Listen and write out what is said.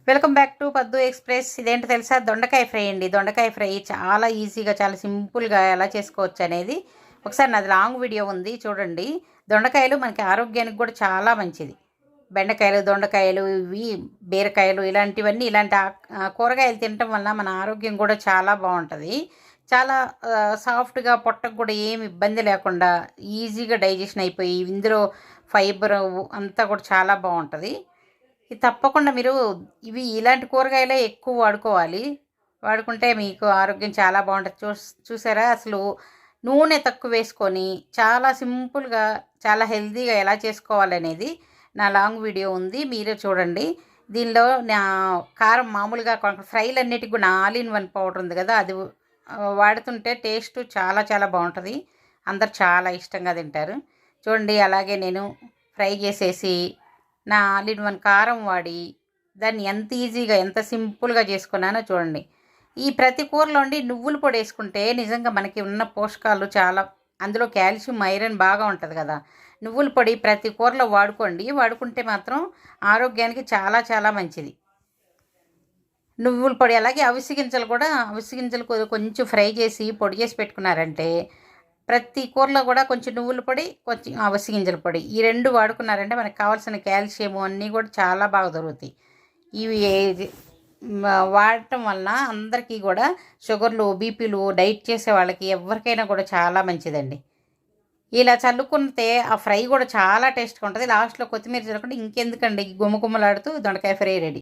Welcome back to పద్దు express. ఇదేంటో తెలుసా? దొండకాయ ఫ్రై అండి. దొండకాయ ఫ్రై చాలా ఈజీగా, చాలా సింపుల్గా ఎలా చేసుకోవచ్చు అనేది ఒకసారి నాది లాంగ్ వీడియో ఉంది, చూడండి. దొండకాయలు మనకి ఆరోగ్యానికి కూడా చాలా మంచిది. బెండకాయలు, దొండకాయలు, ఇవి బీరకాయలు, ఇలాంటివన్నీ, ఇలాంటి కూరగాయలు తినటం వల్ల మన ఆరోగ్యం కూడా చాలా బాగుంటుంది. చాలా సాఫ్ట్గా, పొట్టకు కూడా ఏమి ఇబ్బంది లేకుండా ఈజీగా డైజెషన్ అయిపోయి, ఇందులో ఫైబర్ అంతా కూడా చాలా బాగుంటుంది. ఇది తప్పకుండా మీరు ఇలాంటి కూరగాయలే ఎక్కువ వాడుకోవాలి. వాడుకుంటే మీకు ఆరోగ్యం చాలా బాగుంటుంది. చూసారా అసలు నూనె తక్కువ వేసుకొని చాలా సింపుల్గా, చాలా హెల్తీగా ఎలా చేసుకోవాలనేది నా లాంగ్ వీడియో ఉంది, మీరే చూడండి. దీనిలో నా కారం మామూలుగా ఫ్రైలు అన్నిటికి కూడా ఆల్ ఇన్ వన్ పౌడర్ ఉంది కదా, అది వాడుతుంటే టేస్ట్ చాలా చాలా బాగుంటుంది. అందరు చాలా ఇష్టంగా తింటారు. చూడండి, అలాగే నేను ఫ్రై చేసేసి నా ఆల్ ఇన్ వన్ కారం వాడి దాన్ని ఎంత ఈజీగా, ఎంత సింపుల్గా చేసుకున్నానో చూడండి. ఈ ప్రతి కూరలో నువ్వుల పొడి వేసుకుంటే నిజంగా మనకి ఉన్న పోషకాలు చాలా, అందులో కాల్షియం, ఐరన్ బాగా ఉంటుంది కదా. నువ్వుల పొడి ప్రతి కూరలో వాడుకోండి. వాడుకుంటే మాత్రం ఆరోగ్యానికి చాలా చాలా మంచిది. నువ్వుల పొడి, అలాగే అవిసె గింజలు కూడా, అవిసె గింజలు కొంచెం ఫ్రై చేసి పొడి చేసి పెట్టుకున్నారంటే ప్రతి కూరలో కూడా కొంచెం నువ్వుల పొడి, కొంచెం అవిసె గింజల పొడి, ఈ రెండు వాడుకున్నారంటే మనకు కావాల్సిన కాల్షియం అన్నీ కూడా చాలా బాగా దొరుకుతాయి. ఇవి వాడటం వలన అందరికీ కూడా షుగర్లు, బీపీలు, డైట్ చేసే వాళ్ళకి ఎవరికైనా కూడా చాలా మంచిదండి. ఇలా చల్లుకుంటే ఆ ఫ్రై కూడా చాలా టేస్ట్గా ఉంటుంది. లాస్ట్లో కొత్తిమీర చల్లుకుంటే ఇంకెందుకండి, గుమ్మగుమ్మలాడుతూ దొండకాయ ఫ్రై రెడీ.